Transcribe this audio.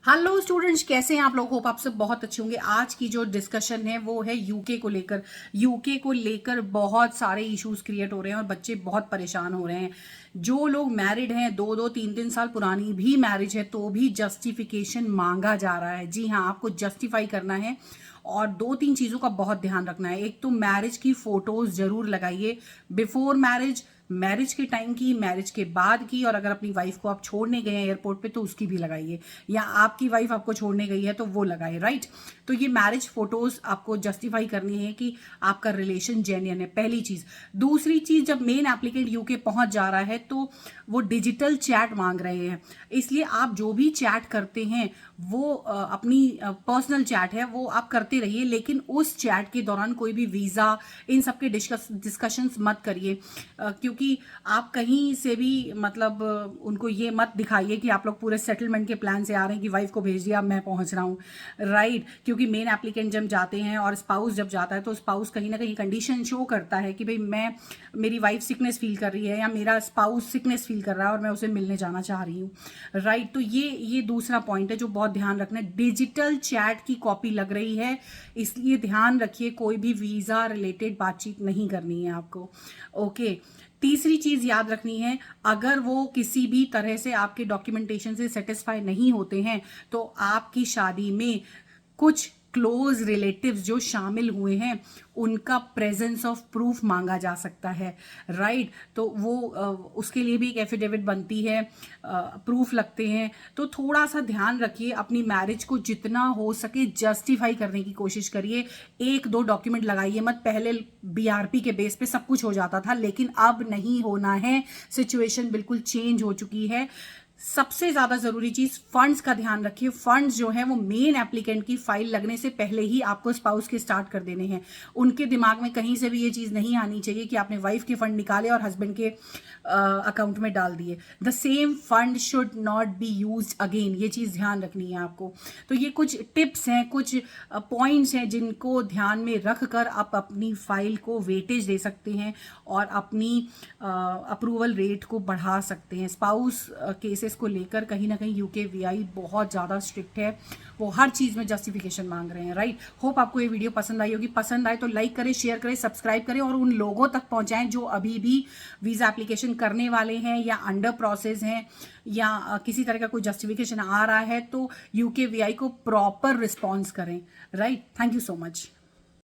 Hello students, कैसे हैं आप लोग? होप आप सब बहुत अच्छे होंगे। आज की जो डिस्कशन है वो है यूके को लेकर। यूके को लेकर बहुत सारे इश्यूज क्रिएट हो रहे हैं और बच्चे बहुत परेशान हो रहे हैं। जो लोग मैरिड हैं, 2-2 3-3 साल पुरानी भी मैरिज है तो भी जस्टिफिकेशन मांगा जा रहा है। जी हाँ, आपको जस्टिफाई करना है और 2-3 चीज़ों का बहुत ध्यान रखना है। एक तो मैरिज की फोटोज जरूर लगाइए, बिफोर मैरिज, मैरिज के टाइम की, मैरिज के बाद की, और अगर अपनी वाइफ को आप छोड़ने गए हैं एयरपोर्ट पे तो उसकी भी लगाइए, या आपकी वाइफ आपको छोड़ने गई है तो वो लगाए। राइट, तो ये मैरिज फोटोज आपको जस्टिफाई करनी है कि आपका रिलेशन जेन्युइन है, पहली चीज। दूसरी चीज, जब मेन एप्लीकेंट यूके पहुंच जा रहा है तो वो डिजिटल चैट मांग रहे हैं, इसलिए आप जो भी चैट करते हैं वो अपनी पर्सनल चैट है वो आप करते रहिए, लेकिन उस चैट के दौरान कोई भी वीजा इन सब के डिस्कशंस मत करिए, क्योंकि आप कहीं से भी मतलब उनको ये मत दिखाइए कि आप लोग पूरे सेटलमेंट के प्लान से आ रहे हैं कि वाइफ को भेज दिया, मैं पहुंच रहा हूँ। राइट, क्योंकि मेन एप्लीकेंट जब जाते हैं और स्पाउस जब जाता है तो स्पाउस कहीं ना कहीं कंडीशन शो करता है कि भाई मेरी वाइफ सिकनेस फील कर रही है या मेरा स्पाउस सिकनेस फील कर रहा है और मैं उसे मिलने जाना चाह रही हूँ। राइट, तो ये दूसरा पॉइंट है जो बहुत ध्यान रखना है। डिजिटल चैट की कॉपी लग रही है, इसलिए ध्यान रखिए कोई भी वीजा रिलेटेड बातचीत नहीं करनी है आपको। ओके, तीसरी चीज याद रखनी है, अगर वो किसी भी तरह से आपके डॉक्यूमेंटेशन से सेटिस्फाई नहीं होते हैं तो आपकी शादी में कुछ क्लोज रिलेटिव्स जो शामिल हुए हैं उनका प्रेजेंस ऑफ प्रूफ मांगा जा सकता है। राइट, तो वो उसके लिए भी एक एफिडेविट बनती है, प्रूफ लगते हैं। तो थोड़ा सा ध्यान रखिए, अपनी मैरिज को जितना हो सके जस्टिफाई करने की कोशिश करिए। 1-2 डॉक्यूमेंट लगाइए मत। पहले बीआरपी के बेस पे सब कुछ हो जाता था, लेकिन अब नहीं होना है, सिचुएशन बिल्कुल चेंज हो चुकी है। सबसे ज्यादा जरूरी चीज, फंड्स का ध्यान रखिए। फंड्स जो है वो मेन एप्लीकेंट की फाइल लगने से पहले ही आपको स्पाउस के स्टार्ट कर देने हैं। उनके दिमाग में कहीं से भी ये चीज नहीं आनी चाहिए कि आपने वाइफ के फंड निकाले और हस्बैंड के अकाउंट में डाल दिए। The same fund should not be use again, ये चीज ध्यान रखनी है आपको। तो ये कुछ टिप्स हैं, कुछ पॉइंट्स हैं जिनको ध्यान में रखकर आप अपनी फाइल को वेटेज दे सकते हैं और अपनी अप्रूवल रेट को बढ़ा सकते हैं। स्पाउस केसेस को लेकर कहीं ना कहीं यूके वीआई बहुत ज़्यादा स्ट्रिक्ट है, वो हर चीज़ में जस्टिफिकेशन मांग रहे हैं। राइट, होप आपको ये वीडियो पसंद आई होगी। पसंद आए तो लाइक करें, शेयर करें, सब्सक्राइब करें और उन लोगों तक पहुंचाएं जो अभी भी वीज़ा एप्लीकेशन करने वाले हैं या अंडर प्रोसेस हैं या किसी तरह का कोई जस्टिफिकेशन आ रहा है, तो यूके वीआई को प्रॉपर रिस्पॉन्स करें। Right, thank you so much.